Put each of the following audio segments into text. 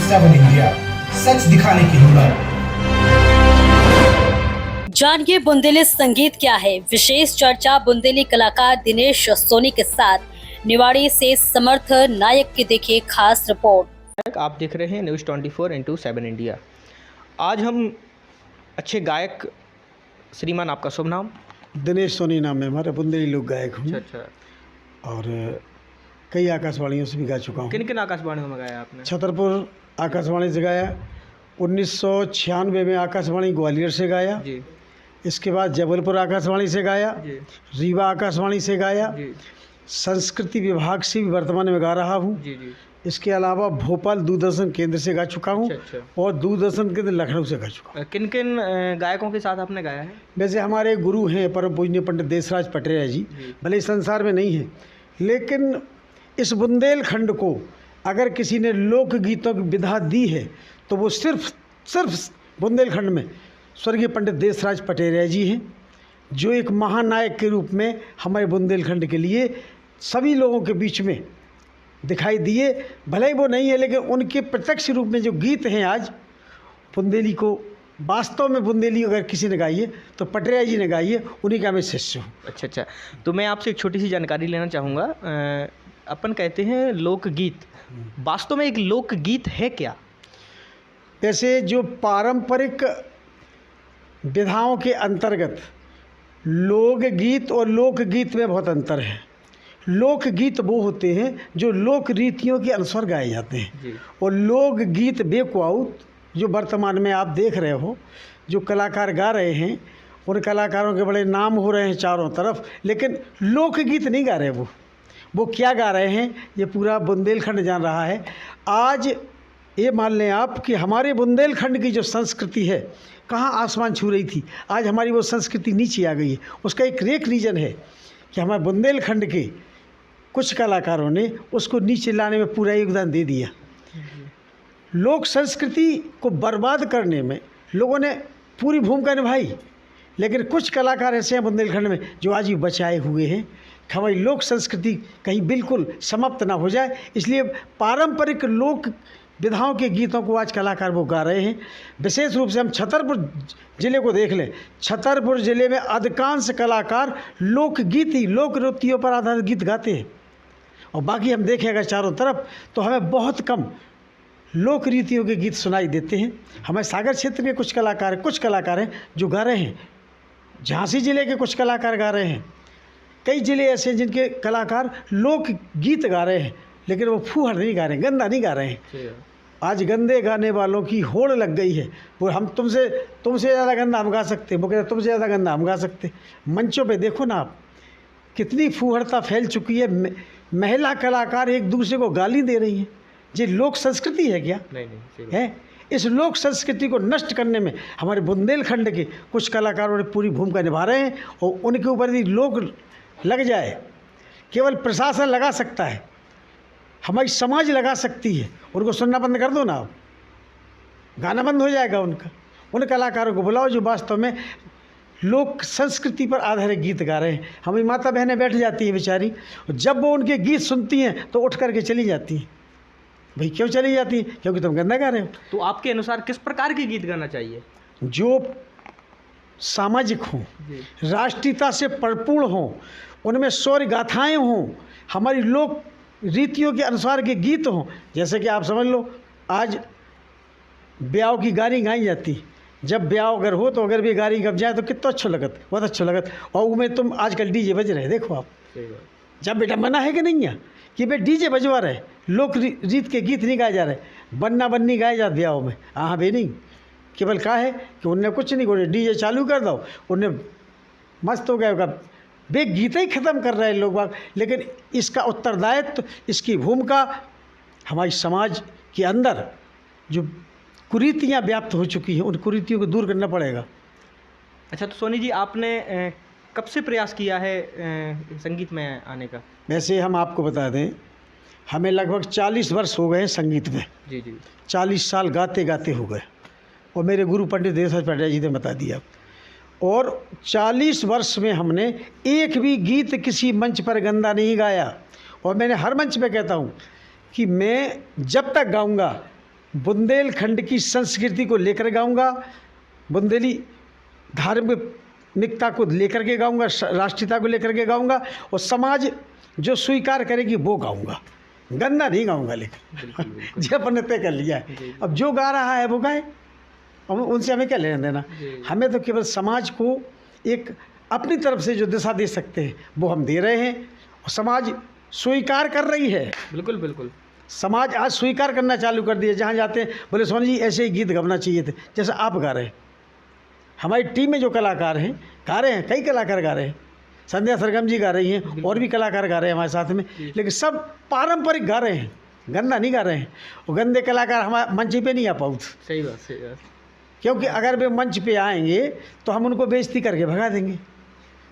7 India, सच दिखाने की हिम्मत। जानिए बुंदेली संगीत क्या है। विशेष चर्चा बुंदेली कलाकार दिनेश सोनी के साथ निवाड़ी से समर्थ नायक की देखिए खास रिपोर्ट। आप देख रहे हैं न्यूज़ 24/7 इंडिया। आज हम अच्छे गायक, श्रीमान आपका शुभ नाम? दिनेश सोनी नाम है हमारा, बुंदेली लोक गायक हूँ। अच्छा। और कई आकाशवाणियों से भी गा चुका हूँ। किन किन आकाशवाणियों में गाया आपने? छतरपुर आकाशवाणी से गाया, 1996 में आकाशवाणी ग्वालियर से गाया जी। इसके बाद जबलपुर आकाशवाणी से गाया जी। रीवा आकाशवाणी से गाया, जी। संस्कृति विभाग से भी वर्तमान में गा रहा हूँ। जी जी। इसके अलावा भोपाल दूरदर्शन केंद्र से गा चुका हूँ। अच्छा। और दूरदर्शन केंद्र लखनऊ से गा चुका हूँ। किन किन गायकों के साथ आपने गाया है? वैसे हमारे गुरु हैं परम पूजनीय पंडित देशराज पटेरिया जी, भले इस संसार में नहीं हैं, लेकिन इस बुंदेलखंड को अगर किसी ने लोकगीतों की विधा दी है तो वो सिर्फ बुंदेलखंड में स्वर्गीय पंडित देशराज पटेरिया जी हैं, जो एक महानायक के रूप में हमारे बुंदेलखंड के लिए सभी लोगों के बीच में दिखाई दिए। भले ही वो नहीं है, लेकिन उनके प्रत्यक्ष रूप में जो गीत हैं आज बुंदेली को, वास्तव में बुंदेली अगर किसी ने गाई है तो पटेरिया जी ने गाई है, उन्हीं का मैं शिष्य हूँ। अच्छा। तो मैं आपसे एक छोटी सी जानकारी लेना चाहूँगा। अपन कहते हैं लोकगीत, वास्तव में एक लोकगीत है क्या? वैसे जो पारंपरिक विधाओं के अंतर्गत लोकगीत और लोकगीत में बहुत अंतर है। लोकगीत वो होते हैं जो लोक रीतियों के अनुसार गाए जाते हैं, और लोकगीत बेकुआउत जो वर्तमान में आप देख रहे हो, जो कलाकार गा रहे हैं, उन कलाकारों के बड़े नाम हो रहे हैं चारों तरफ, लेकिन लोकगीत नहीं गा रहे। वो क्या गा रहे हैं ये पूरा बुंदेलखंड जान रहा है। आज ये मान लें आप कि हमारे बुंदेलखंड की जो संस्कृति है कहाँ आसमान छू रही थी, आज हमारी वो संस्कृति नीचे आ गई है। उसका एक रीज़न है कि हमारे बुंदेलखंड के कुछ कलाकारों ने उसको नीचे लाने में पूरा योगदान दे दिया। लोक संस्कृति को बर्बाद करने में लोगों ने पूरी भूमिका निभाई, लेकिन कुछ कलाकार ऐसे हैं बुंदेलखंड में जो आज भी बचाए हुए हैं कि हमारी लोक संस्कृति कहीं बिल्कुल समाप्त ना हो जाए। इसलिए पारंपरिक लोक विधाओं के गीतों को आज कलाकार वो गा रहे हैं। विशेष रूप से हम छतरपुर ज़िले को देख लें, छतरपुर ज़िले में अधिकांश कलाकार लोकगीत ही, लोक रीतियों पर आधारित गीत गाते हैं, और बाकी हम देखें अगर चारों तरफ तो हमें बहुत कम लोक रीतियों के गीत सुनाई देते हैं। हमें सागर क्षेत्र के कुछ कलाकार हैं जो गा रहे हैं, झांसी ज़िले के कुछ कलाकार गा रहे हैं, कई ज़िले ऐसे हैं जिनके कलाकार लोक गीत गा रहे हैं, लेकिन वो फूहड़ नहीं गा रहे हैं, गंदा नहीं गा रहे हैं। आज गंदे गाने वालों की होड़ लग गई है। वो हम तुमसे ज़्यादा गंदा हम गा सकते, वो कहते तुमसे ज़्यादा गंदा हम गा सकते। मंचों पे देखो ना आप, कितनी फूहड़ता फैल चुकी है। महिला कलाकार एक दूसरे को गाली दे रही हैं। ये लोक संस्कृति है क्या? नहीं है। इस लोक संस्कृति को नष्ट करने में हमारे बुंदेलखंड के कुछ कलाकारों ने पूरी भूमिका निभा रहे हैं, और उनके ऊपर यदि लोग लग जाए, केवल प्रशासन लगा सकता है, हमारी समाज लगा सकती है। उनको सुनना बंद कर दो ना, आप गाना बंद हो जाएगा उनका। उन कलाकारों को बुलाओ जो वास्तव में लोक संस्कृति पर आधारित गीत गा रहे हैं। हमारी माता बहनें बैठ जाती हैं बेचारी, जब वो उनके गीत सुनती हैं तो उठ करके चली जाती हैं। भाई क्यों चली जाती हैं? क्योंकि तुम गंदा गा रहे हो। तो आपके अनुसार किस प्रकार के गीत गाना चाहिए? जो सामाजिक हों, राष्ट्रीयता से परिपूर्ण हों, उनमें शौर्य गाथाएँ हों, हमारी लोक रीतियों के अनुसार के गीत हों। जैसे कि आप समझ लो, आज ब्याह की गानी गाई जाती, जब ब्याह अगर हो तो अगर भी गाड़ी गब जाए तो कितना अच्छा लगत, बहुत अच्छा लगत। और उनमें तुम आजकल डीजे बज रहे, देखो आप, जब बेटा मना है कि नहीं है कि भाई डीजे बजवा रहे, लोक रीत के गीत नहीं गाए जा रहे, बन्ना बन्नी गाए जाते ब्याहों में। हाँ भाई नहीं, केवल क्या है कि उनने कुछ नहीं, उन्हें डीजे चालू कर दो, उन्हें मस्त हो गया, वे गीत ही ख़त्म कर रहे हैं लोग बाग। लेकिन इसका उत्तरदायित्व, इसकी भूमिका हमारी समाज के अंदर जो कुरीतियाँ व्याप्त हो चुकी हैं, उन कुरीतियों को दूर करना पड़ेगा। अच्छा, तो सोनी जी आपने कब से प्रयास किया है संगीत में आने का? वैसे हम आपको बता दें, हमें लगभग 40 वर्ष हो गए हैं संगीत में। जी जी। 40 साल गाते गाते हो गए, और मेरे गुरु पंडित देशराज पटेरिया जी ने बता दिया। और 40 वर्ष में हमने एक भी गीत किसी मंच पर गंदा नहीं गाया। और मैंने हर मंच पे कहता हूँ कि मैं जब तक गाऊंगा बुंदेलखंड की संस्कृति को लेकर गाऊंगा, बुंदेली धार्मिकता को लेकर के गाऊंगा, राष्ट्रीयता को लेकर के गाऊंगा, और समाज जो स्वीकार करेगी वो गाऊंगा, गंदा नहीं गाऊंगा। लेकिन जी अपन ने तय कर लिया है, अब जो गा रहा है वो गाए, अब उनसे हमें क्या लेना देना। हमें तो केवल समाज को एक अपनी तरफ से जो दिशा दे सकते हैं वो हम दे रहे हैं, और समाज स्वीकार कर रही है। बिल्कुल बिल्कुल। समाज आज स्वीकार करना चालू कर दिया, जहाँ जाते हैं बोले सोनी जी ऐसे ही गीत गाना चाहिए थे जैसे आप गा रहे हैं। हमारी टीम में जो कलाकार हैं गा रहे हैं, कई कलाकार गा रहे हैं, संध्या सरगम जी गा रही हैं, और भी कलाकार गा रहे हैं हमारे साथ में, लेकिन सब पारंपरिक गा रहे हैं, गंदा नहीं गा रहे हैं। और गंदे कलाकार हमारे मंच पे नहीं आ पाऊँ। सही बात, सही बात। क्योंकि अगर वे मंच पे आएंगे तो हम उनको बेइज्जती करके भगा देंगे,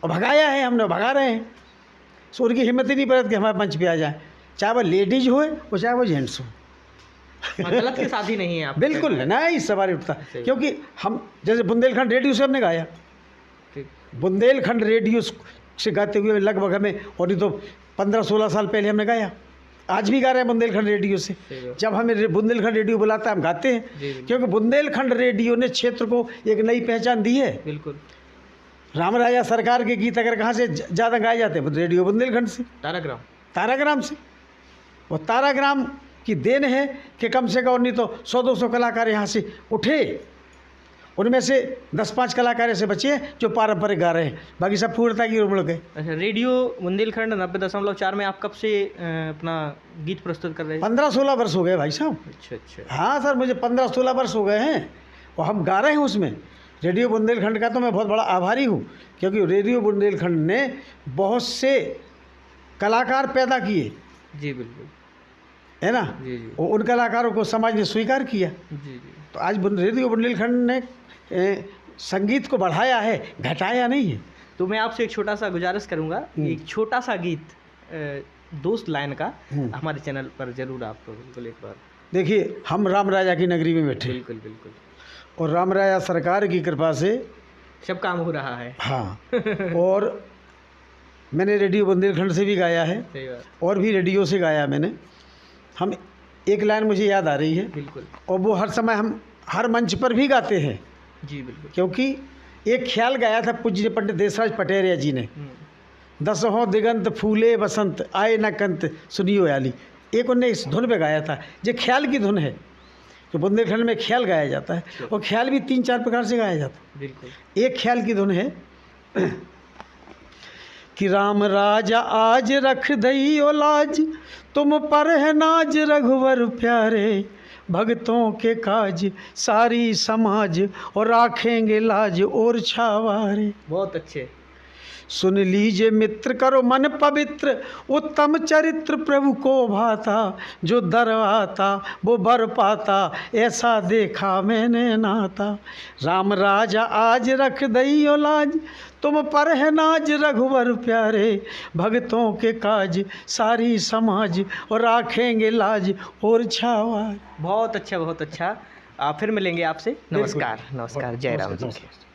और भगाया है हमने, भगा रहे हैं। सो उनकी हिम्मत ही नहीं पड़ती कि हमारे मंच पे आ जाए, चाहे वो लेडीज हो और चाहे वो जेंट्स हो। गलत के साथ ही नहीं है आप। बिल्कुल नहीं सवाल उठता, क्योंकि हम जैसे बुंदेलखंड रेडियो से हमने गाया, बुंदेलखंड रेडियो से गाते हुए लगभग हमें, और नहीं तो 15-16 साल पहले हमने गाया, आज भी गा रहे हैं बुंदेलखंड रेडियो से। जब हमें बुंदेलखंड रेडियो बुलाता है हम गाते हैं, क्योंकि बुंदेलखंड रेडियो ने क्षेत्र को एक नई पहचान दी है। बिल्कुल। राम राजा सरकार के गीत अगर कहाँ से ज़्यादा गाए जाते हैं, रेडियो बुंदेलखंड से, ताराग्राम से। और ताराग्राम की देन है कि कम से कम नहीं तो 100-200 कलाकार यहाँ से उठे, उनमें से 10-5 कलाकार ऐसे बचे हैं जो पारंपरिक गा रहे हैं, बाकी सब पूर्णता की उम्र गए। अच्छा, रेडियो बुंदेलखंड 90.4 में आप कब से अपना गीत प्रस्तुत कर रहे हैं? 15-16 वर्ष हो गए भाई साहब। अच्छा। हाँ सर, मुझे 15-16 वर्ष हो गए हैं, और हम गा रहे हैं उसमें। रेडियो बुंदेलखंड का तो मैं बहुत बड़ा आभारी हूँ, क्योंकि रेडियो बुंदेलखंड ने बहुत से कलाकार पैदा किए। जी बिल्कुल, है ना। जी। और उन कलाकारों को समाज ने स्वीकार किया। जी। तो आज रेडियो बुंदेलखंड ने संगीत को बढ़ाया है, घटाया नहीं है। तो मैं आपसे एक छोटा सा गुजारिश करूँगा, एक छोटा सा गीत दोस्त लाइन का हमारे चैनल पर जरूर आप बिल्कुल एक बार। देखिए, हम राम राजा की नगरी में बैठे, बिल्कुल, और राम राजा सरकार की कृपा से सब काम हो रहा है। हाँ। और मैंने रेडियो बुंदेलखंड से भी गाया है, सही बात, और भी रेडियो से गाया मैंने। हम एक लाइन मुझे याद आ रही है, बिल्कुल, और वो हर समय हम हर मंच पर भी गाते हैं। जी बिल्कुल। क्योंकि एक ख्याल गाया था पूज्य पंडित देशराज पटेरिया जी ने, 10हों दिगंत फूले बसंत आए न कंत सुनियो याली, एक उन्होंने इस धुन पे गाया था, जो ख्याल की धुन है, जो बुंदेलखंड में ख्याल गाया जाता है, और ख्याल भी 3-4 प्रकार से गाया जाता है। बिल्कुल। एक ख्याल की धुन है कि राम राजा आज रख दई ओ लाज, तुम पर है नाज रघुवर प्यारे, भक्तों के काज सारी समाज, और राखेंगे लाज और छावारे। बहुत अच्छे। सुन लीजिए मित्र, करो मन पवित्र, उत्तम चरित्र प्रभु को भाता, जो दरवाता वो बर पाता, ऐसा देखा मैंने नाता। राम राजा आज रख दई ओ लाज, तुम पर है नाज रघुवर प्यारे, भक्तों के काज सारी समाज, और राखेंगे लाज और छावार। बहुत अच्छा, बहुत अच्छा। फिर मिलेंगे आपसे। नमस्कार। जय राम जी।